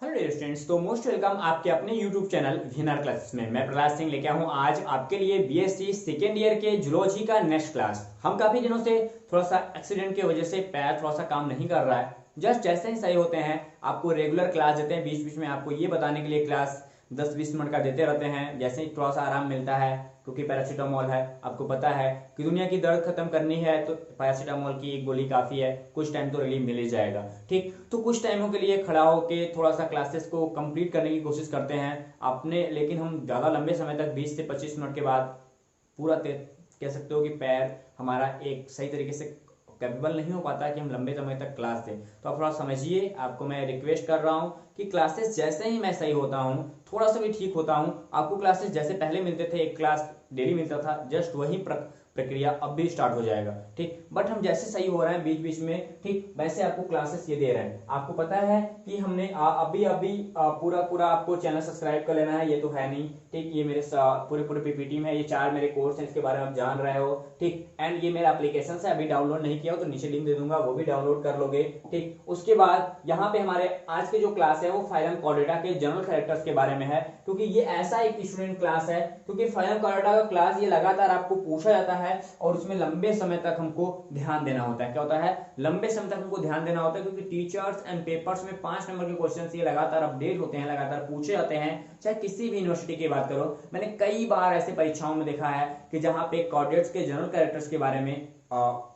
Hello dear students, तो most welcome आपके अपने यूट्यूब चैनल विनर क्लासेस में। मैं प्रहलाद सिंह लेके आया हूँ आज आपके लिए बीएससी सेकेंड ईयर के जूलॉजी का नेक्स्ट क्लास। हम काफी दिनों से थोड़ा सा एक्सीडेंट की वजह से पैर थोड़ा सा काम नहीं कर रहा है। जस्ट जैसे ही सही होते हैं आपको रेगुलर क्लास देते हैं, बीच बीच में आपको ये बताने के लिए क्लास 10-20 मिनट का देते रहते हैं। जैसे ही थोड़ा सा आराम मिलता है, क्योंकि पैरासीटामोल है, आपको पता है कि दुनिया की दर्द खत्म करनी है तो पैरासीटामोल की एक गोली काफी है। कुछ टाइम तो रिलीफ मिल ही जाएगा। ठीक, तो कुछ टाइमों के लिए खड़ा होके थोड़ा सा क्लासेस को कंप्लीट करने की कोशिश करते हैं अपने, लेकिन हम ज़्यादा लंबे समय तक 20 से 25 मिनट के बाद पूरा कह सकते हो कि पैर हमारा एक सही तरीके से कैपेबल नहीं हो पाता कि हम लंबे समय तक क्लास दें। तो आप थोड़ा समझिए, आपको मैं रिक्वेस्ट कर रहा हूँ कि क्लासेस जैसे ही मैं सही होता हूँ, थोड़ा सा भी ठीक होता हूँ, आपको क्लासेस जैसे पहले मिलते थे, एक क्लास डेली मिलता था, जस्ट वही प्रक्रिया अब भी स्टार्ट हो जाएगा। ठीक, बट हम जैसे सही हो रहे हैं बीच बीच में, ठीक वैसे आपको क्लासेस ये दे रहे हैं। आपको पता है कि हमने अभी अभी पूरा पूरा आपको चैनल सब्सक्राइब कर लेना है, ये तो है नहीं। ठीक, ये मेरे पूरे पूरे पीपीटी में ये 4 मेरे कोर्स हैं, इसके बारे में आप जान रहे हो। ठीक, एंड ये मेरा एप्लीकेशन है, अभी डाउनलोड नहीं किया हो तो नीचे लिंक दे दूंगा, वो भी डाउनलोड कर लोगे। ठीक, उसके बाद यहाँ पे हमारे आज के जो क्लास है वो फाइलम कॉर्डेटा के जनरल कैरेक्टर्स के बारे में है, क्योंकि ये ऐसा एक स्टूडेंट क्लास है, क्योंकि फाइलम कॉर्डेटा का क्लास ये लगातार आपको पूछा जाता है और उसमें लंबे समय तक हमको ध्यान देना होता है। क्या होता है? लंबे समय तक हमको ध्यान देना होता है, क्योंकि टीचर्स एंड पेपर्स में 5 नंबर के क्वेश्चन ये लगातार अपडेट होते हैं, लगातार पूछे जाते हैं, चाहे किसी भी यूनिवर्सिटी की बात करो। मैंने कई बार ऐसे परीक्षाओं में देखा है कि जहां पे कॉर्डेट्स के जनरल कैरेक्टर्स के बारे में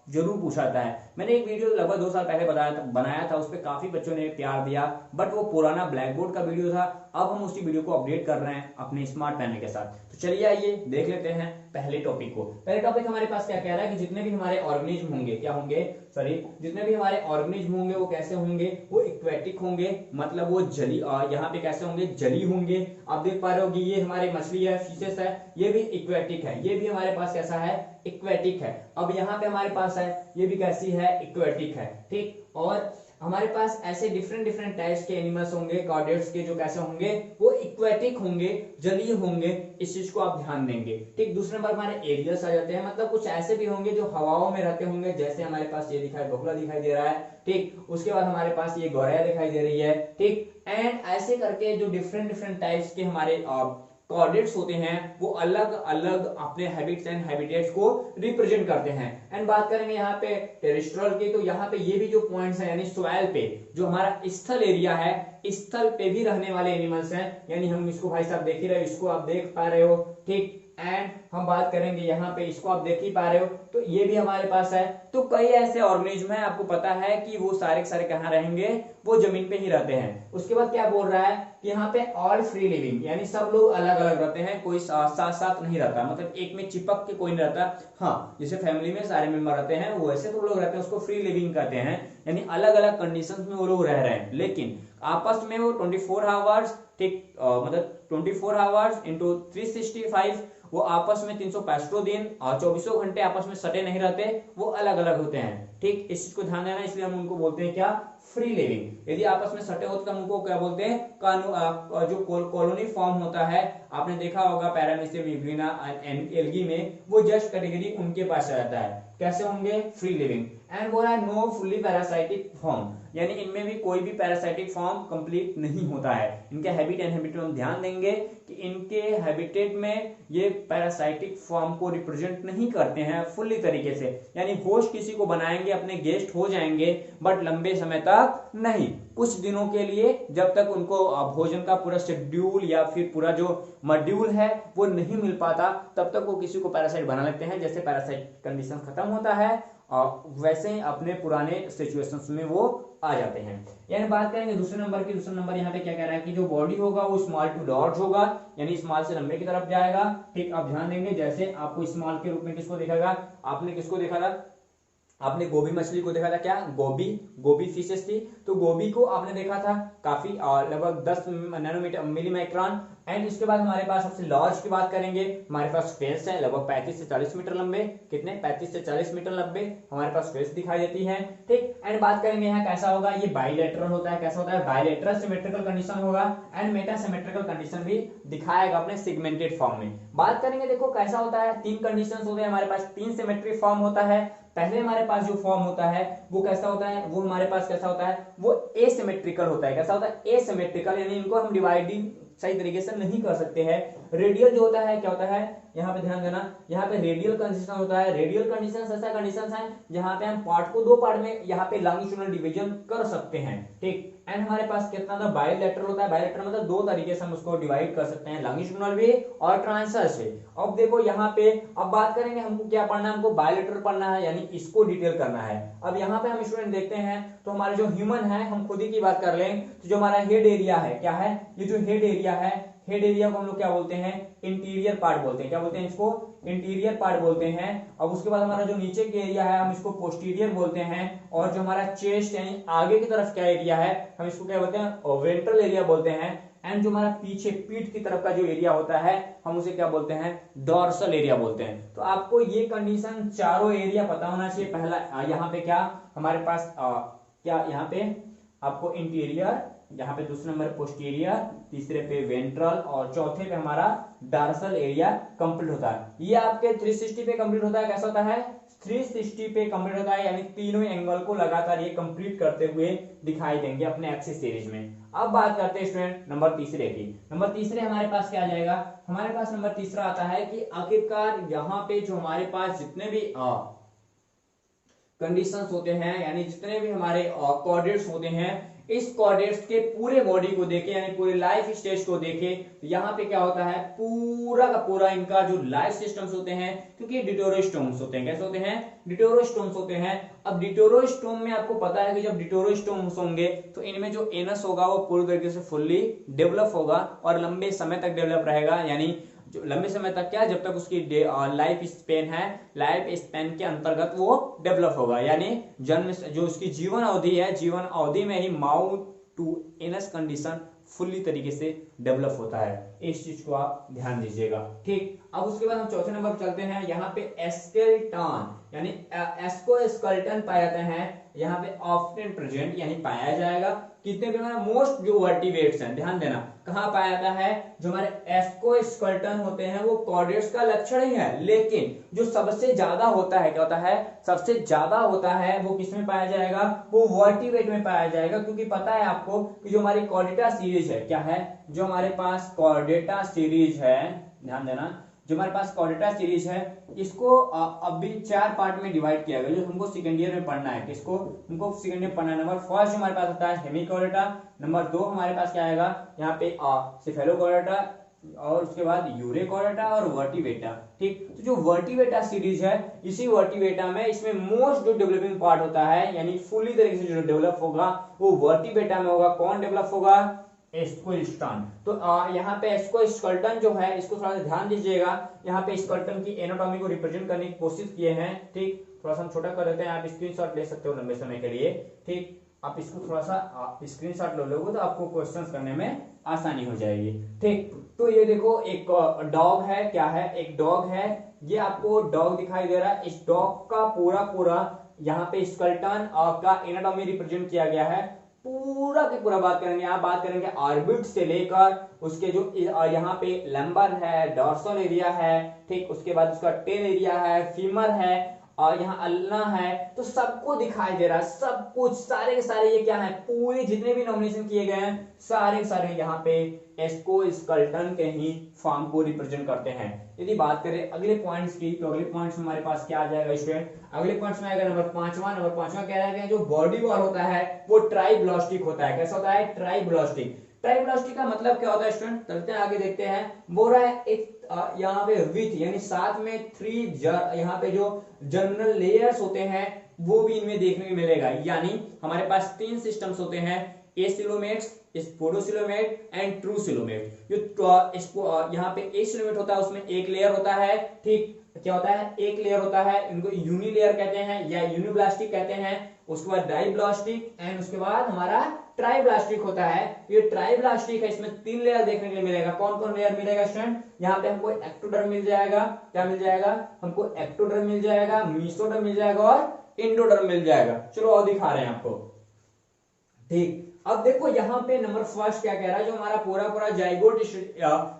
जरूर पूछा जाता है। मैंने एक वीडियो लगभग 2 साल पहले बनाया था, उस पर काफी बच्चों ने प्यार दिया, बट वो पुराना ब्लैक बोर्ड का वीडियो था। अब हम उसी वीडियो को अपडेट कर रहे हैं अपने स्मार्ट पैनल के साथ। तो चलिए आइए देख लेते हैं पहले टॉपिक को। पहले टॉपिक हमारे पास क्या कह रहा है कि जितने भी हमारे ऑर्गेनिज्म होंगे, क्या होंगे, सॉरी, जितने भी हमारे ऑर्गेनिज्म होंगे वो कैसे होंगे, वो इक्वेटिक होंगे, मतलब वो जली, यहाँ पे कैसे होंगे, जली होंगे। आप देख पा रहे हो कि ये हमारे मछली है, फिशेस है, ये भी इक्वेटिक है, ये भी हमारे पास कैसा है, इक्वेटिक है। अब यहाँ पे हमारे पास है, ये भी कैसी है, इक्वेटिक है। ठीक, और हमारे पास ऐसे डिफरेंट डिफरेंट टाइप्स के एनिमल्स होंगे कॉर्डेट्स के, जो कैसे होंगे, वो इक्वेटिक होंगे, जलीय होंगे। इस चीज को आप ध्यान देंगे। ठीक, दूसरे नंबर हमारे एरियल्स आ जाते हैं, मतलब कुछ ऐसे भी होंगे जो हवाओं में रहते होंगे, जैसे हमारे पास ये दिखाई बगुला दिखाई दे रहा है। ठीक, उसके बाद हमारे पास ये गौरैया दिखाई दे रही है। ठीक, एंड ऐसे करके जो डिफरेंट डिफरेंट टाइप्स के हमारे कॉर्डेट्स होते हैं वो अलग अलग अपने हैबिट्स एंड हैबिटेट्स को रिप्रेजेंट करते हैं। एंड बात करेंगे यहाँ पे टेरेस्ट्रियल की, तो यहाँ पे ये भी जो पॉइंट्स हैं, यानी सॉइल पे जो हमारा स्थल एरिया है, स्थल पे भी रहने वाले एनिमल्स हैं, यानी हम इसको भाई साहब देख ही रहे हो, इसको आप देख पा रहे हो। ठीक, एंड हम बात करेंगे यहाँ पे, इसको आप देख ही पा रहे हो, तो ये भी हमारे पास है। तो कई ऐसे ऑर्गेनिज्म है, आपको पता है कि वो सारे के सारे कहाँ रहेंगे, वो जमीन पे ही रहते हैं। उसके बाद क्या बोल रहा है कि यहाँ पे ऑल फ्री लिविंग, यानी सब लोग अलग अलग रहते हैं, कोई साथ साथ नहीं रहता, मतलब एक में चिपक के कोई नहीं रहता। हाँ, जैसे फैमिली में सारे मेंबर रहते हैं वैसे तो लोग रहते हैं, उसको फ्री लिविंग कहते हैं, यानी अलग अलग कंडीशंस में वो लोग रह रहे हैं, लेकिन आपस में वो 24 आवर्स, ठीक, मतलब 24 आवर्स इंटू 365, वो आपस में 365 दिन और 24 घंटे आपस में सटे नहीं रहते, वो अलग अलग होते हैं। ठीक, इस चीज को ध्यान देना, इसलिए हम उनको बोलते हैं क्या, फ्री लिविंग। यदि आपस में सटे होते तो हम उनको क्या बोलते हैं, जो कॉलोनी फॉर्म होता है, आपने देखा होगा पैरामीशियम यूग्लिना एल्गी में, वो जस्ट कैटेगरी उनके पास रहता है। कैसे होंगे, फ्री लिविंग। एंड बोला नो फुल्ली पैरासाइटिक फॉर्म, यानी इनमें भी कोई भी पैरासाइटिक फॉर्म कंप्लीट नहीं होता है। इनके हैबिट एंड हैबिटेट हम ध्यान देंगे कि इनके हैबिटेट में ये पैरासाइटिक फॉर्म को रिप्रेजेंट नहीं करते हैं फुल्ली तरीके से, यानी होस्ट किसी को बनाएंगे, अपने गेस्ट हो जाएंगे, बट लंबे समय तक नहीं, कुछ दिनों के लिए, जब तक उनको भोजन का पूरा शेड्यूल या फिर पूरा जो मॉड्यूल है वो नहीं मिल पाता, तब तक वो किसी को पैरासाइट बना लेते हैं। जैसे पैरासाइट कंडीशन खत्म होता है वैसे ही अपने पुराने सिचुएशंस में वो आ जाते हैं। यानी बात करेंगे दूसरे नंबर की, दूसरे नंबर यहाँ पे क्या कह रहा है कि जो बॉडी होगा वो स्मॉल टू लार्ज होगा, यानी स्मॉल से लंबे की तरफ जाएगा। ठीक, आप ध्यान देंगे, जैसे आपको स्मॉल के रूप में किसको दिखेगा, आपने किसको देखा था, आपने गोभी मछली को देखा था, क्या गोभी फिशेस थी, तो गोभी को आपने देखा था काफी लगभग 10 नैनोमीटर मिलीमाइक्रोन, एंड इसके बाद हमारे पास सबसे लार्ज की बात करेंगे, हमारे पास फेस है लगभग 35 से 40 मीटर लंबे, कितने 35 से 40 मीटर लंबे हमारे पास फेस दिखाई देती है, ठीक। एंड बात करेंगे यहाँ कैसा होगा, ये बाइलेटरल होता है, कैसा होता है बाइलेटरल सिमेट्रिकल कंडीशन होगा एंड मेटा सिमेट्रिकल कंडीशन भी दिखाएगा अपने सेगमेंटेड फॉर्म में। बात करेंगे देखो कैसा होता है, तीन कंडीशंस होते हैं हमारे पास, तीन सिमेट्रिक फॉर्म होता है। पहले हमारे पास जो फॉर्म होता है वो कैसा होता है, वो हमारे पास कैसा होता है, वो एसिमेट्रिकल होता है, कैसा होता है एसिमेट्रिकल, यानी इनको हम डिवाइडिंग सही तरीके से नहीं कर सकते हैं। रेडियल जो होता है क्या होता है, यहाँ पे ध्यान देना, यहाँ पे रेडियल कंडीशन होता है। रेडियल कंडीशन ऐसा कंडीशन है जहां पे हम पार्ट को दो पार्ट में यहाँ पे लॉन्गिट्यूडिनल डिवीजन कर सकते हैं, ठीक। एंड हमारे पास कितना था बाइलेटरल होता है, बाइलेटरल मतलब दो तरीके से हम उसको डिवाइड कर सकते हैं, लॉन्गिट्यूडिनल वे और ट्रांसवर्स वे। अब देखो यहाँ पे अब बात करेंगे हमको क्या पढ़ना है, हमको बाइलेटरल पढ़ना है, यानी इसको डिटेल करना है। अब यहाँ पे हम स्टूडेंट देखते हैं तो हमारे जो ह्यूमन है, हम खुद ही की बात कर लें तो जो हमारा हेड एरिया है क्या है, ये जो हेड एरिया है, हेड एरिया को हम लोग क्या बोलते हैं, इंटीरियर पार्ट बोलते हैं, क्या बोलते हैं इसको, इंटीरियर पार्ट बोलते हैं। अब उसके बाद हमारा जो नीचे का एरिया है हम इसको पोस्टीरियर बोलते हैं, और जो हमारा चेस्ट यानी आगे की तरफ क्या एरिया है हम इसको क्या बोलते हैं, वेंट्रल एरिया बोलते हैं। एंड जो हमारा पीछे पीठ की तरफ का जो एरिया होता है हम उसे क्या बोलते हैं, डॉर्सल एरिया बोलते हैं। तो आपको ये कंडीशन चारों एरिया पता होना चाहिए। पहला यहाँ पे क्या हमारे पास क्या यहाँ पे आपको इंटीरियर, यहाँ पे दूसरे नंबर पोस्टीरियर, तीसरे पे वेंट्रल और चौथे पे हमारा डार्सल एरिया कंप्लीट होता है। ये आपके 360 पे कंप्लीट होता है, कैसा होता है 360 पे कंप्लीट होता है, यानी तीनों एंगल को लगातार ये कंप्लीट करते हुए दिखाई देंगे अपने एक्सिस सीरीज में। अब बात करते हैं स्टूडेंट नंबर तीसरे की। नंबर तीसरे हमारे पास क्या आ जाएगा, हमारे पास नंबर तीसरा आता है कि आखिरकार यहाँ पे जो हमारे पास जितने भी कंडीशंस होते हैं, यानी जितने भी हमारे कोऑर्डिनेट्स होते हैं, इस कोऑर्डिनेट्स के पूरे बॉडी को देखें, यानी पूरे लाइफ स्टेज को देखें, तो यहाँ पे क्या होता है पूरा का पूरा इनका जो लाइफ सिस्टम्स होते हैं, क्योंकि डिटोरोस्टोम्स होते हैं, कैसे होते हैं डिटोरोस्टोम्स होते हैं। अब डिटोरोस्टोम में आपको पता है कि जब डिटोरोस्टोम्स होंगे तो इनमें जो एनस होगा वो पूरी तरीके से फुल्ली डेवलप होगा और लंबे समय तक डेवलप रहेगा, यानी जो लंबे समय तक क्या जब तक उसकी लाइफ स्पेन है, लाइफ स्पेन के अंतर्गत वो डेवलप होगा, यानी जन्म जो उसकी जीवन अवधि है, जीवन अवधि में ही mouth to anus condition fully तरीके से डेवलप होता है। इस चीज को आप ध्यान दीजिएगा, ठीक। अब उसके बाद हम चौथे नंबर पर चलते हैं। यहाँ पे स्केलेटन यानी एस्कोस्केलेटन पाए जाते हैं, यहाँ पे ऑफ्टन प्रेजेंट यानी पाया जाएगा कितने पे, मोस्ट जो वर्टिब्रेट्स हैं, ध्यान देना कहाँ पाया जाता है, जो हमारे एस्कोस्केलेटन होते हैं वो कोऑर्डिनेट्स का लक्षण ही है, लेकिन जो सबसे ज्यादा होता है क्या होता है, सबसे ज्यादा होता है वो किसमें पाया जाएगा, वो वर्टिब्रेट में पाया जाएगा। क्योंकि पता है आपको कि जो हमारी कॉर्डेटा सीरीज है क्या है, जो हमारे पास कॉर्डेटा सीरीज है, ध्यान देना जो हमारे पास कॉर्डेटा सीरीज है इसको अभी 4 पार्ट में डिवाइड किया गया, जो हमको सेकंड ईयर में पढ़ना है, किसको हमको सेकंड ईयर पढ़ना है। नंबर फर्स्ट हमारे पास आता है हेमिकॉर्डेटा, नंबर 2 हमारे पास क्या आएगा यहाँ पे सेफेलोकॉर्डेटा, और उसके बाद यूरेकॉर्डेटा और वर्टिब्रेटा, ठीक। तो जो वर्टिब्रेटा सीरीज है, इसी वर्टिब्रेटा में इसमें मोस्ट जो डेवलपिंग पार्ट होता है, यानी फुली तरीके से जो डेवलप होगा वो वर्टिब्रेटा में होगा। कौन डेवलप होगा, एस्कोस्केलेटन। तो यहाँ पे एस्कोस्केलेटन जो है इसको थोड़ा सा ध्यान दीजिएगा, यहाँ पे स्केलेटन की एनाटॉमी को रिप्रेजेंट करने की कोशिश किए हैं, ठीक। थोड़ा सा हम छोटा कर देते हैं, आप स्क्रीनशॉट ले सकते हो लंबे समय के लिए, ठीक। आप इसको थोड़ा सा स्क्रीनशॉट ले लोगे तो आपको क्वेश्चंस करने में आसानी हो जाएगी, ठीक। तो ये देखो एक डॉग है, क्या है एक डॉग है, ये आपको डॉग दिखाई दे रहा है। इस डॉग का पूरा यहाँ पे स्केलेटन का एनाटॉमी रिप्रेजेंट किया गया है, पूरा की पूरा बात करेंगे। आप बात करेंगे ऑर्बिट से लेकर उसके जो यहाँ पे लंबर है, डॉर्सल एरिया है, ठीक। उसके बाद उसका टेल एरिया है, फीमर है और यहाँ अल्ना है, तो सबको दिखाई दे रहा है, सब कुछ सारे के सारे ये क्या है, पूरे जितने भी नॉमिनेशन किए गए हैं सारे के सारे यहाँ पे एस्कोस्केलेटन के ही फॉर्म को रिप्रेजेंट करते हैं। यदि बात करें अगले पॉइंट्स की, तो अगले पॉइंट्स में हमारे पास क्या आ जाएगा स्टूडेंट, अगले पॉइंट्स में आएगा नंबर पांचवा क्या आएगा, जो बॉडी वॉल होता है वो ट्राइब्लास्टिक होता है। कैसा होता है, ट्राइब्लास्टिक। ट्राइब्लास्टिक का मतलब क्या होता है स्टूडेंट, चलते हैं आगे देखते हैं। बोल रहा है एक यहाँ पे विथ यानी साथ में 3 यहाँ पे जो जर्नल लेयर्स होते हैं वो भी इनमें देखने को मिलेगा, यानी हमारे पास 3 सिस्टम्स होते हैं, एसिलोमेट्स, स्पोरोसिलोमेट एंड ट्रूसिलोमेट। जो यहाँ पे एसिलोमेट होता है उसमें एक लेयर होता है, ठीक। क्या होता है, एक लेयर होता है, इनको यूनिलेयर कहते हैं या यूनिब्लास्टिक कहते हैं। उसके बाद डाइब्लास्टिक एंड उसके बाद हमारा ट्राइब्लास्टिक होता है। ये ट्राइब्लास्टिक है, इसमें 3 लेयर देखने के लिए मिलेगा। कौन कौन लेयर मिलेगा स्टूडेंट? यहाँ पे हमको एक्टोडर्म मिल जाएगा, क्या मिल जाएगा हमको? एक्टोडर्म मिल जाएगा, मेसोडर्म मिल जाएगा और एंडोडर्म मिल जाएगा। चलो और दिखा रहे हैं आपको, ठीक। अब देखो यहाँ पे नंबर फर्स्ट क्या कह रहा है, जो हमारा पूरा पूरा जाइगोट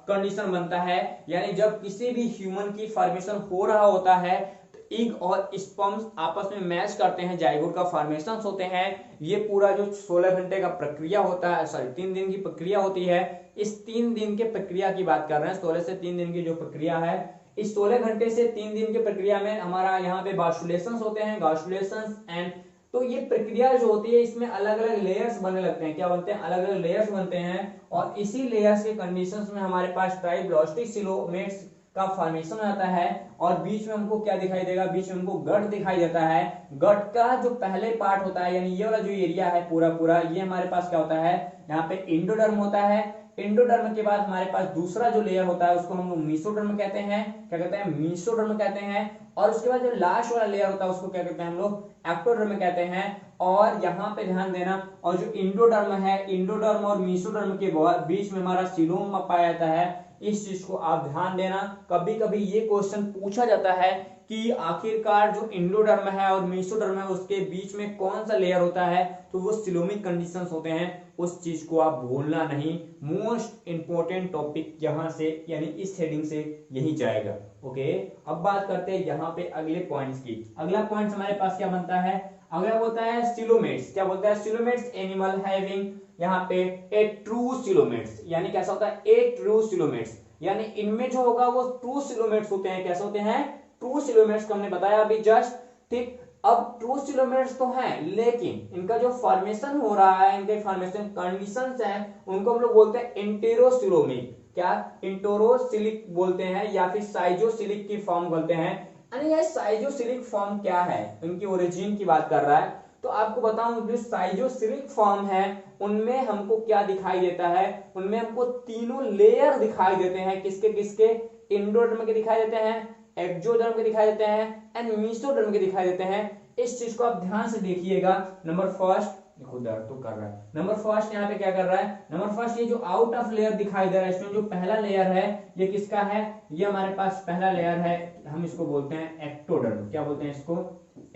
कंडीशन बनता है, यानी जब किसी भी ह्यूमन की फॉर्मेशन हो रहा होता है तो एग और स्पर्म्स आपस में मैच करते हैं, जाइगोट का फॉर्मेशन होते हैं। ये पूरा जो 16 घंटे का प्रक्रिया होता है, सॉरी 3 दिन की प्रक्रिया होती है। इस 3 दिन के प्रक्रिया की बात कर रहे हैं, 16 से 3 दिन की जो प्रक्रिया है, इस 16 घंटे से 3 दिन की प्रक्रिया में हमारा यहाँ पे बास्कुलेशन होते हैं, गास्कुलेशन एंड। तो ये प्रक्रिया जो होती है इसमें अलग अलग लेयर्स बनने लगते हैं, क्या बनते हैं? अलग अलग लेयर्स बनते हैं। और इसी लेयर्स के कंडीशंस में हमारे पास ट्राइब्लास्टिक सिलोमेट्स का फॉर्मेशन आता है। और बीच में हमको क्या दिखाई देगा? बीच में हमको गट दिखाई देता है। गट का जो पहले पार्ट होता है, यानी ये वाला जो एरिया है पूरा पूरा, ये हमारे पास क्या होता है? यहाँ पे एंडोडर्म होता है। एंडोडर्म के बाद हमारे पास दूसरा जो लेयर होता है उसको हम लोग मेसोडर्म कहते हैं। क्या कहते हैं? मेसोडर्म कहते हैं। और उसके बाद जो लास्ट वाला लेयर होता है उसको क्या कहते हैं हम लोग? एक्टोडर्म कहते हैं। और यहाँ पे ध्यान देना, और जो इंडोडर्म है, इंडोडर्म और मेसोडर्म के बीच में हमारा सीलोम पाया जाता है। इस चीज को आप ध्यान देना, कभी कभी ये क्वेश्चन पूछा जाता है कि आखिरकार जो इंडोडर्म है और मेसोडर्म है उसके बीच में कौन सा लेयर होता है, तो वो सिलोमिक कंडीशंस होते हैं। उस चीज को आप भूलना नहीं, मोस्ट इंपोर्टेंट टॉपिक यहां से, यानी इस हेडिंग से यही जाएगा। ओके, अब बात करते हैं यहाँ पे अगले पॉइंट्स की। अगला पॉइंट हमारे पास क्या बनता है? अगला बोलता है सिलोमेट्स। क्या बोलता है? सिलोमेट्स एनिमल हैविंग यहाँ पे ए ट्रू सिलोमेट्स, यानी कैसा होता है? ए ट्रू सिलोमेट्स, यानी इनमें जो होगा वो ट्रू सिलोमेट्स होते हैं। कैसे होते हैं? ट्रू सिलोमेट्स को हमने बताया अभी जस्ट, ठीक। अब ट्रू सिलोमेट्स तो हैं, लेकिन इनका जो फॉर्मेशन हो रहा है, इनके फॉर्मेशन कंडीशंस हैं, उनको हम लोग बोलते हैं इंटेरोसिलोमिक। क्या? इंटेरोसिलिक बोलते हैं, या फिर साइजोसिलिक की फॉर्म बोलते हैं। यानी ये साइजोसिलिक फॉर्म क्या है, इनकी ओरिजिन की बात कर रहा है। तो आपको बताऊं, जो साइजोसिलिक फॉर्म है उनमें हमको क्या दिखाई देता है? उनमें हमको तीनों लेयर दिखाई देते हैं। किसके किसके? एंडोडर्म के दिखाई देते हैं, एक्सोडर्म के दिखाई देते हैं एंड मेसोडर्म के दिखाई देते हैं। इस चीज को आप ध्यान से देखिएगा। नंबर फर्स्ट, देखो दर्द तो कर रहा है। नंबर फर्स्ट यहाँ पे क्या कर रहा है? नंबर फर्स्ट ये जो आउट ऑफ लेयर दिखाई दे रहा है, इसमें जो पहला लेयर है ये किसका है? ये हमारे पास पहला लेयर है, हम इसको बोलते हैं एक्टोडर्म। क्या बोलते हैं इसको?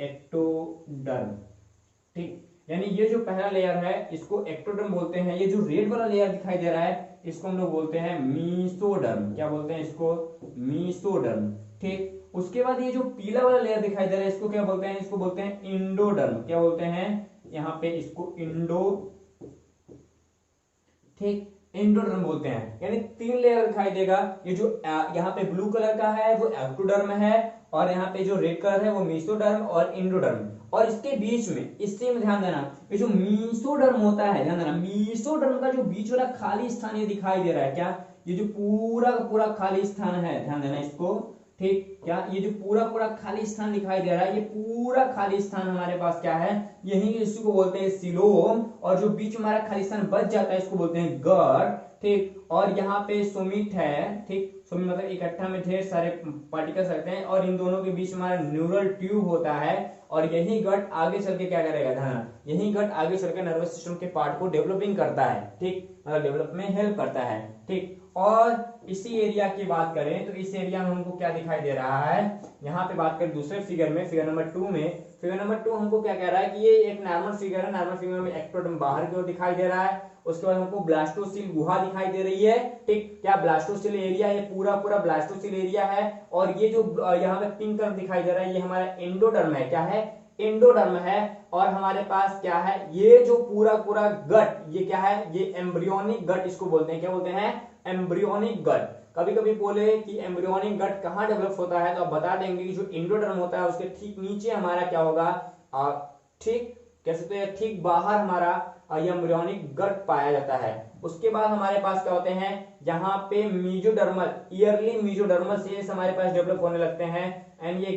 एक्टोडर्म, ठीक। यानी ये जो पहला लेयर है इसको एक्टोडर्म बोलते हैं। ये जो रेड वाला लेयर दिखाई दे रहा है इसको हम लोग बोलते हैं मेसोडर्म। क्या बोलते हैं इसको? मेसोडर्म, ठीक। उसके बाद ये जो पीला वाला लेयर दिखाई दे रहा है इसको क्या बोलते हैं? इसको बोलते हैं इंडोडर्म। क्या बोलते हैं यहाँ पे? इसको इंडो, ठीक, इंडोडर्म बोलते हैं। यानी 3 लेयर दिखाई देगा। ये जो यहाँ पे ब्लू कलर का है वो एक्टोडर्म है, और यहाँ पे जो रेड कलर है वो मेसोडर्म और इंडोडर्म। और इसके बीच में, इससे में ध्यान देना, ये जो मेसोडर्म होता है, ध्यान देना, मेसोडर्म का जो बीच वाला खाली स्थान ये दिखाई दे रहा है, क्या? ये जो पूरा का पूरा खाली स्थान है, ध्यान देना इसको, ठीक। क्या? ये जो पूरा पूरा खाली स्थान दिखाई दे रहा है, ये पूरा खाली स्थान हमारे पास क्या है? यही इसको बोलते हैं सिलोम। और जो बीच हमारा खाली स्थान बच जाता है इसको बोलते हैं गट, ठीक। और यहाँ पे सोमिट है, ठीक। सोमिट मतलब इकट्ठा में ढेर सारे पार्टिकल्स रहते हैं, और इन दोनों के बीच हमारा न्यूरल ट्यूब होता है। और यही गट आगे चल के क्या करेगा? ध्यान, यही गट आगे चल के नर्वस सिस्टम के पार्ट को डेवलपिंग करता है, ठीक, मतलब डेवलप में हेल्प करता है, ठीक। और इसी एरिया की बात करें तो इस एरिया में हमको क्या दिखाई दे रहा है? यहाँ पे बात करें दूसरे फिगर में, फिगर नंबर 2 में, फिगर नंबर 2 हमको क्या कह रहा है कि ये एक नॉर्मल फिगर है। नॉर्मल फिगर में एक्टोडर्म बाहर की ओर दिखाई दे रहा है। उसके बाद हमको ब्लास्टोसिल गुहा दिखाई दे रही है, ठीक। क्या? ब्लास्टोसिल एरिया, ये पूरा पूरा ब्लास्टोसिल एरिया है। और ये जो यहाँ पे पिंक कलर दिखाई दे रहा है ये हमारा एंडोडर्म है। क्या है? एंडोडर्म है। और हमारे पास क्या है? ये जो पूरा पूरा गट, ये क्या है? ये एम्ब्रियोनिक गट इसको बोलते हैं। क्या बोलते हैं? एम्ब्रियोनिक गट। कभी कभी बोले कि एम्ब्रियोनिक गट कहाँ डेवलप होता है, तो आप बता देंगे कि जो एंडोडर्म होता है उसके ठीक नीचे हमारा क्या होगा? ठीक, कैसे? तो ये ठीक बाहर हमारा एम्ब्रियोनिक गट पाया जाता है। उसके बाद हमारे पास क्या होते हैं? यहाँ पे मीजोडर्मल, ईयरली मीजोडर्मल सेल्स हमारे पास डेवलप होने लगते हैं। एंड ये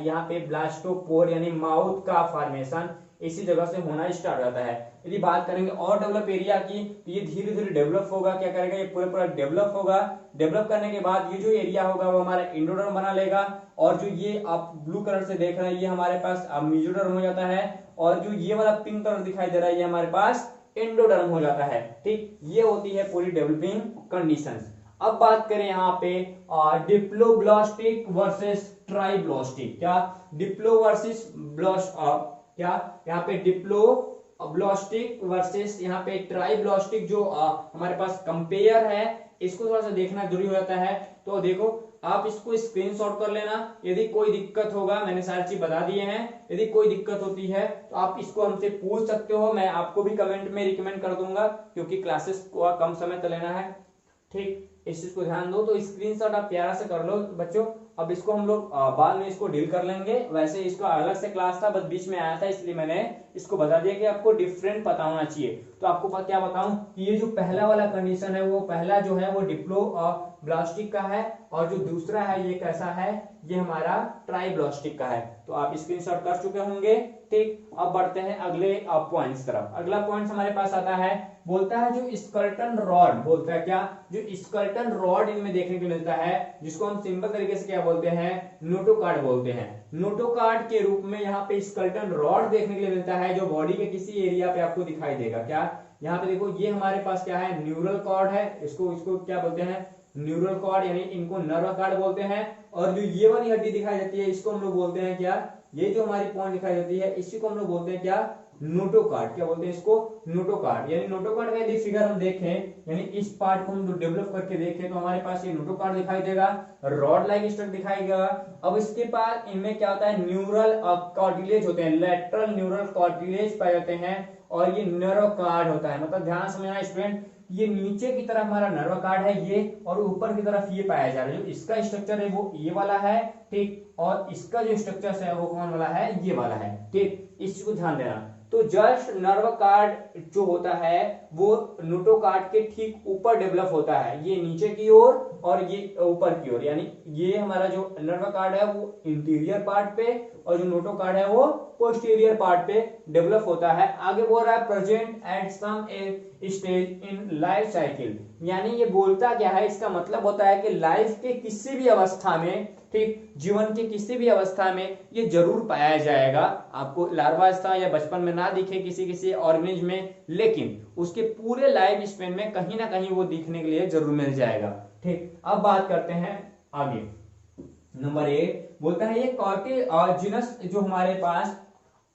यहाँ पे ब्लास्टोपोर यानी माउथ का फॉर्मेशन इसी जगह से होना स्टार्ट हो जाता है। यदि बात करेंगे और डेवलप एरिया की, तो ये धीरे धीरे डेवलप होगा। क्या करेगा? ये पूरा पूरा डेवलप होगा। डेवलप करने के बाद ये जो एरिया होगा वो हमारा एंडोडर्म बना लेगा। और जो ये आप ब्लू कलर से देख रहे हैं ये हमारे पास मेसोडर्म हो जाता है। और जो ये वाला पिंक कलर दिखाई दे रहा है ये हमारे पास एंडोडर्म हो जाता है। ठीक, ये होती है पूरी डेवलपिंग कंडीशंस। अब बात करें यहाँ पे डिप्लोब्लास्टिक वर्सेस ट्राइब्लास्टिक। क्या डिप्लो वर्सेस क्या यहाँ पे डिप्लोब्लास्टिक वर्सेस यहाँ पे ट्राइब्लास्टिक जो हमारे पास कंपेयर है, इसको थोड़ा सा देखना जरूरी हो जाता है। तो देखो आप इसको स्क्रीनशॉट कर लेना, यदि कोई दिक्कत होगा, मैंने सारी चीज बता दिए हैं, यदि कोई दिक्कत होती है तो आप इसको हमसे पूछ सकते हो, मैं आपको भी कमेंट में रिकमेंड कर दूंगा, क्योंकि क्लासेस को कम समय तो लेना है। ठीक, इस चीज को ध्यान दो। तो स्क्रीनशॉट आप प्यारा से कर लो बच्चों। अब इसको हम लोग बाद में इसको डील कर लेंगे, वैसे इसका अलग से क्लास था, बस बीच में आया था इसलिए मैंने इसको बता दिया कि आपको डिफरेंट पता होना चाहिए। तो आपको क्या बताऊं कि ये जो पहला वाला कंडीशन है, वो पहला जो है वो डिप्लोब्लास्टिक का है, और जो दूसरा है ये कैसा है, ये हमारा ट्राइब्लास्टिक का है। तो आप स्क्रीनशॉट कर चुके होंगे। ठीक, अब बढ़ते हैं अगले पॉइंट्स तरफ। अगला पॉइंट हमारे पास आता है, बोलता है जो स्कर्टन रॉड, बोलता है क्या, जो स्कर्टन रॉड इनमें देखने को मिलता है, जिसको हम सिंपल तरीके से क्या बोलते हैं, नोटोकार्ड बोलते हैं। नोटोकार्ड के रूप में यहाँ पे स्कर्टन रॉड देखने के लिए मिलता है, जो बॉडी के किसी एरिया पे आपको दिखाई देगा। क्या, यहाँ पे देखो ये हमारे पास क्या है, न्यूरल कॉर्ड है, इसको क्या बोलते हैं, न्यूरल कॉर्ड, यानी इनको नर्व कॉर्ड बोलते हैं। और जो ये वाली हड्डी दिखाई देती है, इसको हम लोग बोलते हैं क्या, ये जो हमारी पॉइंट दिखाई देती है, इसी को हम लोग बोलते हैं क्या, नोटोकार्ड। क्या बोलते हैं इसको, नोटोकार्ड। यानी नोटोकार्ड का यदि फिगर हम देखें, यानी इस पार्ट को हम डेवलप करके देखें, तो हमारे पास ये नोटोकार्ड दिखाई देगा, रॉड लाइक स्ट्रक्चर दिखाई देगा। अब इसके बाद इनमें क्या होता है, न्यूरल कार्टिलेज होते हैं, लेटरल न्यूरल कार्टिलेज पाए जाते हैं, और ये नर्व कार्ड होता है। मतलब ध्यान समझना स्टूडेंट, ये नीचे की तरफ हमारा नर्व कार्ड है ये, और ऊपर की तरफ ये पाया जा रहा है। जो इसका स्ट्रक्चर है वो ये वाला है, ठीक, और इसका जो स्ट्रक्चर है वो कौन वाला है, ये वाला है। ठीक, इस चीज को ध्यान देना। तो जस्ट नर्व कार्ड जो होता है वो नोटोकार्ड के ठीक ऊपर डेवलप होता है, ये नीचे की ओर और ये ऊपर की ओर। यानी ये हमारा जो नर्व कार्ड है वो इंटीरियर पार्ट पे, और जो नोटोकार्ड है वो पोस्टीरियर पार्ट पे डेवलप होता है। आगे बोल रहा है present at some stage in life cycle. यानी ये बोलता क्या है, इसका मतलब होता है कि लाइफ के किसी भी अवस्था में, ठीक, जीवन के किसी भी अवस्था में ये जरूर पाया जाएगा। आपको लार्वावस्था या बचपन में ना दिखे किसी ऑर्गेनिज्म में, लेकिन उसके पूरे लाइफ स्पेन में कहीं ना कहीं वो दिखने के लिए जरूर मिल जाएगा। ठीक, अब बात करते हैं आगे। नंबर 8 बोलता है ये कार्टिलेजिनस जो हमारे पास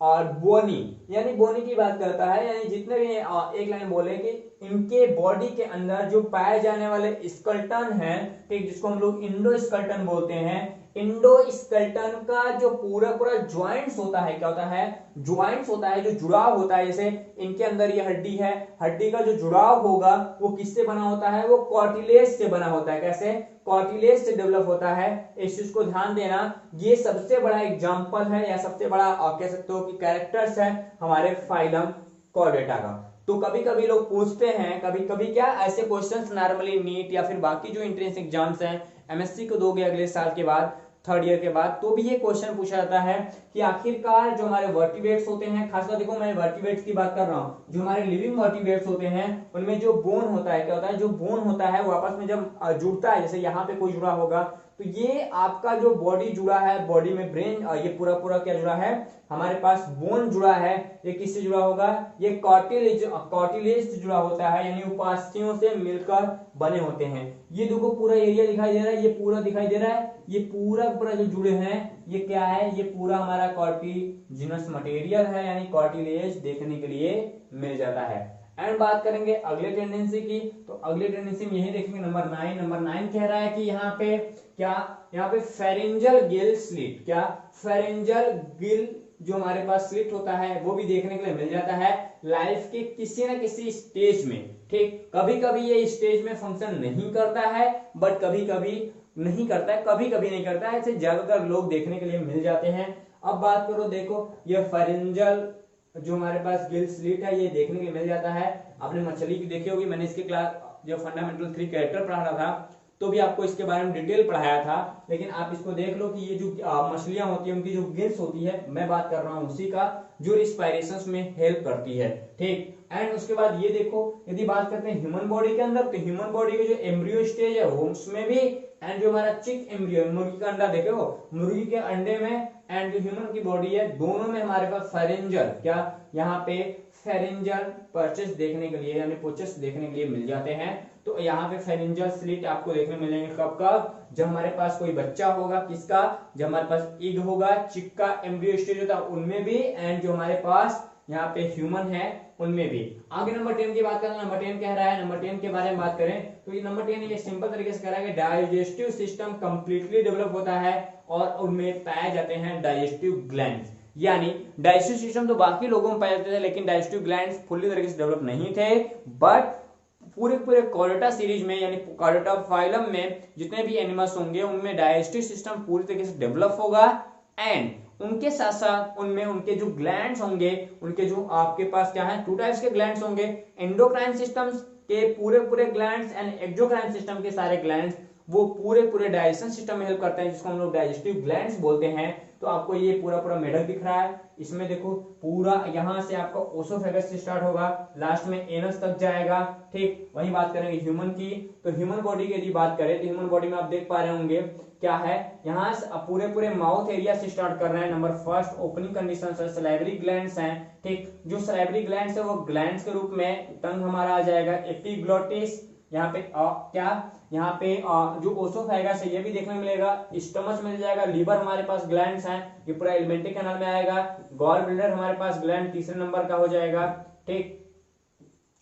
और बोनी, यानी बोनी की बात करता है, यानी जितने भी एक लाइन बोले कि इनके बॉडी के अंदर जो पाए जाने वाले स्केलेटन है, ठीक, जिसको हम लोग इंडोस्केलेटन बोलते हैं। इंडोस्केलेटन का जो पूरा ज्वाइंट्स होता है, क्या होता है, ज्वाइंट्स होता है, जो जुड़ाव होता है। जैसे इनके अंदर ये हड्डी है, हड्डी का जो जुड़ाव होगा वो किससे बना होता है, वो कार्टिलेज से बना होता है। कैसे, कार्टिलेज से डेवलप होता है। इस चीज को ध्यान देना। ये सबसे बड़ा एग्जांपल है, या सबसे बड़ा कह सकते हो कि कैरेक्टर्स है हमारे फाइलम कॉर्डेटा का। तो कभी कभी लोग पूछते हैं, कभी कभी क्या ऐसे क्वेश्चंस नॉर्मली नीट या फिर बाकी जो एंट्रेंस एग्जाम्स हैं, एमएससी को दोगे अगले साल के बाद, थर्ड ईयर के बाद, तो भी ये क्वेश्चन पूछा जाता है कि आखिरकार जो हमारे वर्टिब्रेट्स होते हैं, खासकर देखो मैं वर्टिब्रेट्स की बात कर रहा हूँ, जो हमारे लिविंग वर्टिब्रेट्स होते हैं उनमें जो बोन होता है, क्या होता है, जो बोन होता है वो आपस में जब जुड़ता है, जैसे यहाँ पे कोई जुड़ा होगा, तो ये आपका जो बॉडी जुड़ा है, बॉडी में ब्रेन, ये पूरा क्या जुड़ा है, हमारे पास बोन जुड़ा है, ये किससे जुड़ा होगा, ये कार्टिलेज से जुड़ा होता है, यानी उपास्थियों से मिलकर बने होते हैं। ये देखो पूरा एरिया दिखाई दे रहा है, ये पूरा दिखाई दे रहा है, ये पूरा जो जुड़े हैं, ये क्या है, ये पूरा हमारा कार्टिलेजिनस मटेरियल है, यानी कार्टिलेज देखने के लिए मिल जाता है। एंड बात करेंगे अगले टेंडेंसी की, तो अगले टेंडेंसी में यही देखेंगे नंबर 9 कह रहा है कि यहाँ पे क्या, यहाँ पे फेरेंजियल गिल स्लिट, क्या, फेरेंजियल गिल जो हमारे पास स्लिट होता है वो भी देखने के लिए मिल जाता है लाइफ के किसी न किसी स्टेज में। ठीक, कभी कभी ये स्टेज में फंक्शन नहीं करता है, बट कभी कभी नहीं करता है, कभी कभी नहीं करता है, ऐसे ज्यादातर लोग देखने के लिए मिल जाते हैं। अब बात करो, देखो ये फेरेंजियल जो हमारे पास गिल स्लिट है, ये देखने के लिए मिल जाता है। आपने मछली की देखी होगी, मैंने इसके क्लास जो फंडामेंटल 3 कैरेक्टर पढ़ा रहा था तो भी आपको इसके बारे में डिटेल पढ़ाया था, लेकिन आप इसको देख लो कि ये जो मछलियां होती है उनकी जो गिल्स होती है, मैं बात कर रहा हूं उसी का, जो रिस्पायरेशन में हेल्प करती है। ठीक, एंड उसके बाद ये देखो, यदि बात करते हैं ह्यूमन बॉडी के अंदर, तो ह्यूमन बॉडी के जो एम्ब्रियो स्टेज है वो उसमें भी, एंड जो हमारा चिक एम्ब्रियो मुर्गी का अंडा देखे हो, मुर्गी के अंडे में एंड जो ह्यूमन की बॉडी है दोनों में हमारे पास फेरेंजल, क्या यहाँ पे फेरेंजल पर्चेस देखने के लिए यानी पोचेस देखने के लिए मिल जाते हैं। तो यहाँ पे फेरेंजल स्लिट आपको देखने मिलेंगे कब कब, जब हमारे पास कोई बच्चा होगा, किसका, जब हमारे पास एग होगा, चिक का एम्ब्रियो स्टेज होता है उनमें भी, एंड जो हमारे पास यहाँ पे ह्यूमन है उनमें भी। आगे नंबर 10 की बात करें, नंबर 10 कह रहा है, नंबर 10 के बारे में बात करें तो ये नंबर 10 ये सिंपल तरीके से कह रहा है कि डाइजेस्टिव सिस्टम कंप्लीटली डेवलप होता है और उनमें पाए जाते हैं डाइजेस्टिव ग्लैंड्स। यानी डाइजेस्टिव सिस्टम तो बाकी लोगों में पाए जाते थे, लेकिन डाइजेस्टिव ग्लैंड्स फुल्ली तरीके से डेवलप नहीं थे। बट पूरे पूरे कॉर्डेटा सीरीज में यानी कॉर्डेटा फाइलम में जितने भी एनिमल्स होंगे उनमें डाइजेस्टिव सिस्टम पूरी तरीके से डेवलप होगा, एंड उनके साथ साथ उनमें उनके जो ग्लैंड्स होंगे, उनके जो आपके पास क्या है, टू टाइप्स के ग्लैंड्स होंगे, एंडोक्राइन सिस्टम्स के पूरे पूरे ग्लैंड्स एंड एक्सोक्राइन सिस्टम के सारे ग्लैंड्स, वो पूरे पूरे डाइजेशन सिस्टम में हेल्प करते हैं, जिसको हम लोग डाइजेस्टिव ग्लैंड्स बोलते हैं। तो आपको ये पूरा पूरा मेडल दिख रहा है, इसमें देखो पूरा यहाँ से आपका ओसोफेगस से स्टार्ट होगा, लास्ट में एनस तक जाएगा, ठीक। वही बात करेंगे ह्यूमन की, तो ह्यूमन बॉडी की यदि बात करें तो ह्यूमन बॉडी में आप देख पा रहे होंगे क्या है, यहाँ से पूरे पूरे माउथ एरिया से स्टार्ट कर रहे हैं। Number first opening condition salivary glands हैं, ठीक। जो सलाइवरी ग्लैंड्स है वो ग्लैंड्स के रूप में टंग हमारा आ जाएगा, एपिग्लोटिस, यहाँ पे क्या, यहाँ पे जो ओसोफेगस है ये भी देखने मिलेगा, स्टमच मिल जाएगा, लीवर हमारे पास ग्लैंड्स हैं, ये पूरा एलिमेंट्री कैनाल में आएगा, गॉल ब्लैडर हमारे पास ग्लैंड तीसरे नंबर का हो जाएगा, ठीक।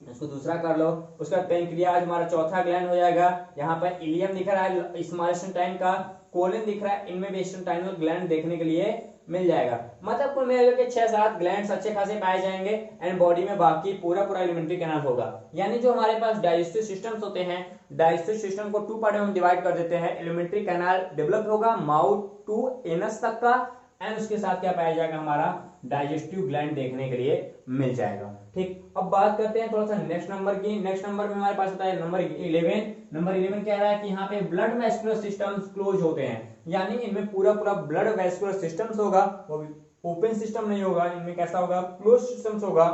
इसको दूसरा कर लो। उसका पेंक्रियाज हमारा चौथा ग्लैंड हो जाएगा, यहाँ पर इलियम दिख रहा है स्मॉल इंटेस्टाइन का, कोलन दिख रहा है, इनमें भी इंटेस्टाइनल ग्लैंड देखने के लिए मिल जाएगा। मतलब कुल मिलाकर के 6-7 ग्लैंड्स अच्छे खासे पाए जाएंगे, एंड बॉडी में बाकी पूरा पूरा एलिमेंट्री कैनाल होगा। यानी जो हमारे पास डाइजेस्टिव सिस्टम्स होते हैं, डाइजेस्टिव सिस्टम को 2 पार्ट में हम डिवाइड कर देते हैं। एलिमेंट्री कैनाल डेवलप होगा माउथ टू एनस तक का, एंड उसके साथ क्या पाया जाएगा, हमारा डाइजेस्टिव ग्लैंड देखने के लिए मिल जाएगा, ठीक। अब बात करते हैं थोड़ा सा नेक्स्ट नंबर की। नेक्स्ट नंबर में हमारे पास होता है नंबर 11। नंबर 11 कह रहा है कि यहाँ पे ब्लड वेस्कुलर सिस्टम्स क्लोज होते हैं, यानी इनमें पूरा पूरा ब्लड वेस्कुलर सिस्टम्स होगा, वो ओपन सिस्टम नहीं होगा, इनमें कैसा होगा, क्लोज सिस्टम्स होगा,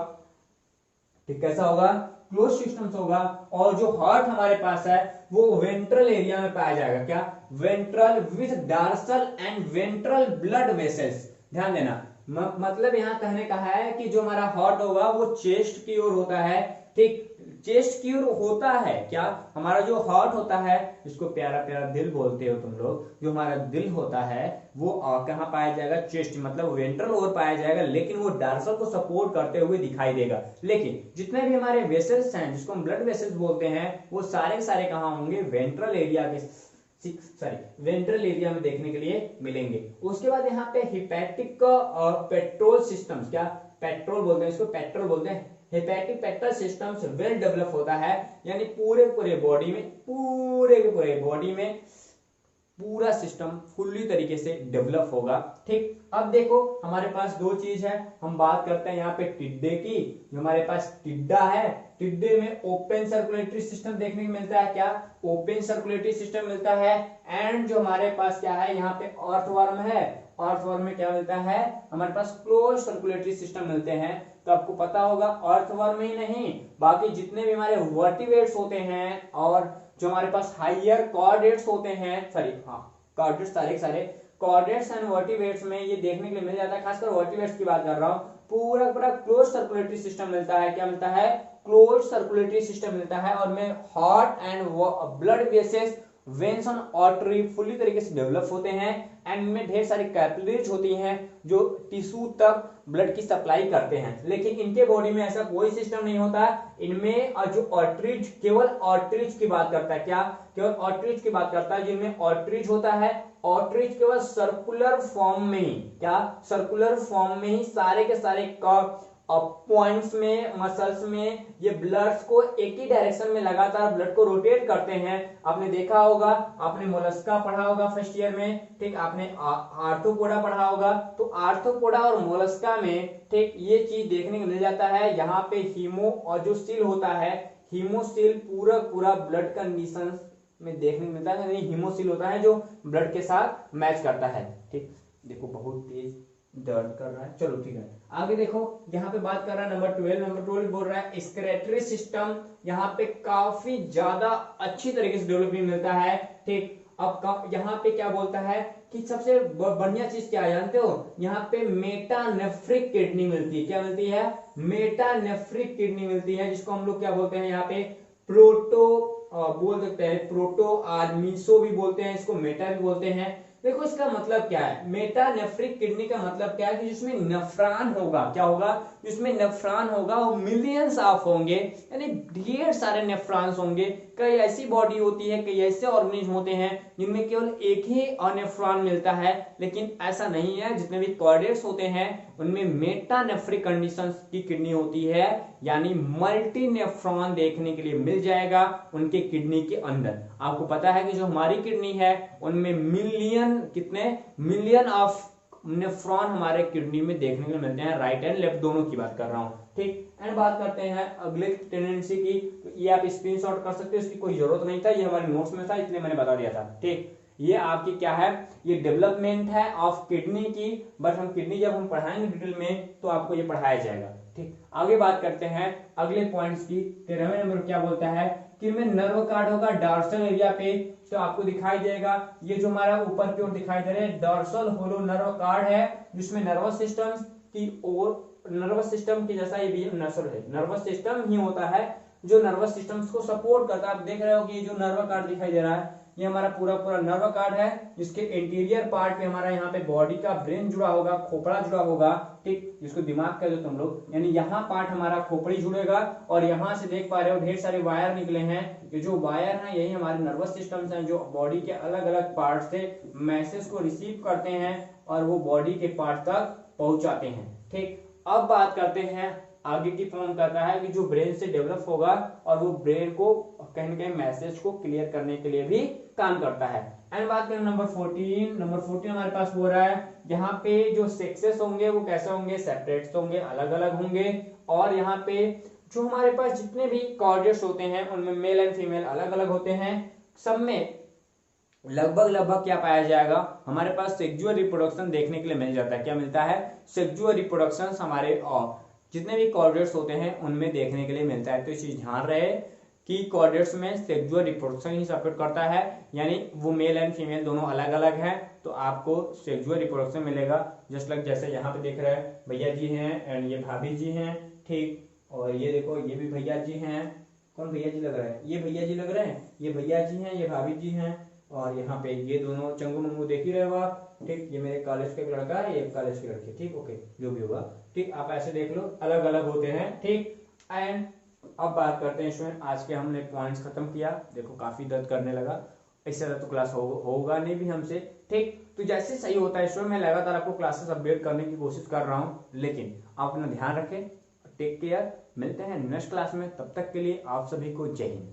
ठीक। कैसा होगा, क्लोज सिस्टम्स होगा। और जो हार्ट हमारे पास है वो वेंट्रल एरिया में पाया जाएगा, क्या, ventral with dorsal and ventral blood vessels. ध्यान देना, मतलब यहाँ कहने का है कि जो हमारा हार्ट होगा वो चेस्ट की ओर होता है, ठीक। चेस्ट की ओर होता है, क्या, हमारा जो हार्ट होता है, इसको प्यारा प्यारा दिल बोलते हो तुम लोग, जो हमारा दिल होता है वो कहाँ पाया जाएगा, चेस्ट, मतलब वेंट्रल ओर पाया जाएगा, लेकिन वो डार्सल को सपोर्ट करते हुए दिखाई देगा। लेकिन जितने भी हमारे वेसल्स हैं, जिसको हम ब्लड वेसल्स बोलते हैं, वो सारे के सारे कहाँ होंगे, वेंट्रल एरिया के वेंट्रल एरिया में देखने के लिए मिलेंगे। उसके बाद यहाँ पे हिपैटिक और पेट्रोल सिस्टम्स, क्या, पेट्रोल बोलते हैं इसको, पेट्रोल बोलते हैं, हेपेटिक पेक्टल सिस्टम्स वेल डेवलप होता है, यानी पूरे पूरे बॉडी में, पूरे के पूरे बॉडी में पूरा सिस्टम फुल्ली तरीके से डेवलप होगा, ठीक। अब देखो हमारे पास 2 चीज है, हम बात करते हैं यहाँ पे टिड्डे की। जो हमारे पास टिड्डा है, टिड्डे में ओपन सर्कुलेटरी सिस्टम देखने को मिलता है, क्या, ओपन सर्कुलेटरी सिस्टम मिलता है। एंड जो हमारे पास क्या है, यहाँ पे अर्थवर्म है, अर्थवर्म में क्या मिलता है, हमारे पास क्लोज सर्कुलेटरी सिस्टम मिलते हैं। तो आपको पता होगा अर्थवर्म ही नहीं, बाकी जितने भी हमारे वर्टिब्रेट्स होते हैं और जो हमारे पास हाइयर कॉर्डेट्स होते हैं, कॉर्डेट्स, सारे कॉर्डेट्स एंड वर्टिब्रेट्स में ये देखने के लिए मिल जाता है। खासकर वर्टिब्रेट्स की बात कर रहा हूँ, पूरा पूरा क्लोज सर्कुलेटरी सिस्टम मिलता है, क्या मिलता है, क्लोज सर्कुलेटरी सिस्टम मिलता है। और में heart and blood vessels, veins और आर्टरी फुल्ली तरीके से डेवलप होते हैं, एंड इनमें ढेर सारी कैपिलरीज होती हैं जो टिश्यू तक ब्लड की सप्लाई करते हैं। लेकिन इनके बॉडी में ऐसा कोई सिस्टम नहीं होता इनमें। और जो आर्टरीज, केवल आर्टरीज की बात करता है, क्या, केवल आर्टरीज की बात करता है, जिनमें आर्टरीज होता है, आर्टरीज केवल सर्कुलर फॉर्म में ही, क्या, सर्कुलर फॉर्म में ही सारे के सारे पॉइंट्स में, मसल्स में ये ब्लड्स को एक ही डायरेक्शन में लगातार ब्लड को रोटेट करते हैं। आपने देखा होगा, आपने मोलस्का पढ़ा होगा फर्स्ट ईयर में, ठीक, आपने आर्थ्रोपोडा पढ़ा होगा, तो आर्थ्रोपोडा और मोलस्का में, ठीक, ये चीज देखने को मिल जाता है। यहाँ पे हीमो और जो सील होता है, हीमोसील पूरा पूरा ब्लड कंडीशन में देखने को मिलता है, हीमोसील होता है जो ब्लड के साथ मैच करता है, ठीक। देखो बहुत तेज दर्द कर रहा है, चलो ठीक है। आगे देखो यहाँ पे बात कर रहा है नंबर 12 बोल रहा है एक्सक्रेटरी सिस्टम यहाँ पे काफी ज्यादा अच्छी तरीके से डेवलपमेंट मिलता है, ठीक। अब यहाँ पे क्या बोलता है कि सबसे बढ़िया चीज क्या है जानते हो, यहाँ पे मेटानेफ्रिक किडनी मिलती है। क्या मिलती है? मेटानेफ्रिक किडनी मिलती है, जिसको हम लोग क्या बोलते हैं यहाँ पे प्रोटो बोल सकते हैं, प्रोटो आर्मीसो भी बोलते हैं, इसको मेटा भी बोलते हैं। देखो इसका मतलब क्या है, मेटानेफ्रिक किडनी का मतलब क्या है कि जिसमें नेफ्रॉन होगा, क्या होगा, जिसमें नेफ्रॉन होगा वो मिलियंस ऑफ होंगे, यानी ढेर सारे नेफ्रॉन्स होंगे। कई ऐसी बॉडी होती है, कई ऐसे ऑर्गेनिज्म होते हैं जिनमें केवल एक ही नेफ्रॉन मिलता है, लेकिन ऐसा नहीं है। जितने भी कार्डियक्स होते हैं उनमें मेटानेफ्रिक कंडीशंस की किडनी होती है, यानी मल्टी नेफ्रॉन देखने के लिए मिल जाएगा उनके किडनी के अंदर। आपको पता है कि जो हमारी किडनी है उनमें मिलियन ऑफ नेफ्रॉन हमारे किडनी में देखने को मिलते हैं, राइट एंड लेफ्ट दोनों की बात कर रहा हूं, ठीक। एंड बात करते हैं अगले टेंडेंसी की, तो ये आप स्क्रीनशॉट कर सकते हो, इसकी कोई जरूरत नहीं था, ये हमारे नोट्स में था इसलिए मैंने बता दिया था, ठीक। ये आपकी क्या है, ये डेवलपमेंट है ऑफ किडनी की, बट हम किडनी जब हम पढ़ाएंगे डिटेल में तो आपको ये पढ़ाया जाएगा, ठीक। आगे बात करते हैं अगले पॉइंट्स की। 13वें नंबर क्या बोलता है कि में नर्व कार्ड होगा डॉर्सल एरिया पे, तो आपको दिखाई देगा ये जो हमारा ऊपर की ओर दिखाई दे रहा है डॉर्सल होलो नर्व कार्ड है, जिसमें नर्वस सिस्टम की ओर, नर्वस सिस्टम की जैसा ये भी नर्वस सिस्टम ही होता है जो नर्वस सिस्टम को सपोर्ट करता है। आप देख रहे हो कि ये जो नर्व कार्ड दिखाई दे रहा है ये हमारा पूरा नर्व कार्ड है, जिसके इंटीरियर पार्ट पे हमारा यहाँ पे बॉडी का ब्रेन जुड़ा होगा, खोपड़ा जुड़ा होगा, ठीक, जिसको दिमाग कह दो तुम लोग, यानी यहाँ पार्ट हमारा खोपड़ी जुड़ेगा और यहाँ से देख पा रहे हो ढेर सारे वायर निकले हैं। ये जो वायर हैं यही हमारे नर्वस सिस्टम हैं जो बॉडी के अलग अलग पार्ट से मैसेज को रिसीव करते हैं और वो बॉडी के पार्ट तक पहुंचाते हैं, ठीक। अब बात करते हैं आगे की फॉर्म करता है कि जो ब्रेन से डेवलप होगा और वो ब्रेन को कहीं ना कहीं मैसेज को क्लियर करने के लिए भी काम करता है। एंड बात करें नंबर 14 हमारे पास हो रहा है, यहाँ पे जो सेक्सेस होंगे वो कैसे होंगे, सेपरेट होंगे, अलग अलग होंगे। और यहाँ पे जो हमारे पास जितने भी कॉर्डियट्स होते हैं उनमें मेल एंड फीमेल अलग अलग होते हैं। सब में लगभग क्या पाया जाएगा, हमारे पास सेक्सुअल रिप्रोडक्शन देखने के लिए मिल जाता है। क्या मिलता है? सेक्सुअल रिप्रोडक्शन हमारे जितने भी कॉर्डियट्स होते हैं उनमें देखने के लिए मिलता है। तो इस चीज ध्यान रहे कि कॉर्डियट्स में सेक्सुअल रिप्रोडक्शन ही सपोर्ट करता है, यानी वो मेल एंड फीमेल दोनों अलग अलग हैं, तो आपको सेक्सुअल रिप्रोडक्शन मिलेगा। जस्ट लाइक जैसे यहाँ पे देख रहे हैं भैया जी हैं एंड ये भाभी जी हैं, ठीक। और ये देखो ये भी भैया जी हैं, कौन भैया जी लग रहे हैं, ये भैया जी लग रहे हैं, ये भैया जी हैं, ये भाभी जी हैं। और यहाँ पे ये दोनों चंगू मंगू देख ही रहे हो आप, ठीक। ये मेरे कॉलेज का एक लड़का है, ये कॉलेज की लड़की, ठीक, ओके, जो भी होगा, ठीक। आप ऐसे देख लो अलग अलग होते हैं, ठीक। एंड अब बात करते हैं इसमें, आज के हमने पॉइंट्स खत्म किया। देखो काफी दर्द करने लगा, इससे ज्यादा तो क्लास होगा नहीं भी हमसे, ठीक। तो जैसे सही होता है इसमें मैं लगातार आपको क्लासेस अपडेट करने की कोशिश कर रहा हूँ, लेकिन आप अपना ध्यान रखें, टेक केयर। मिलते हैं नेक्स्ट क्लास में, तब तक के लिए आप सभी को जय हिंद।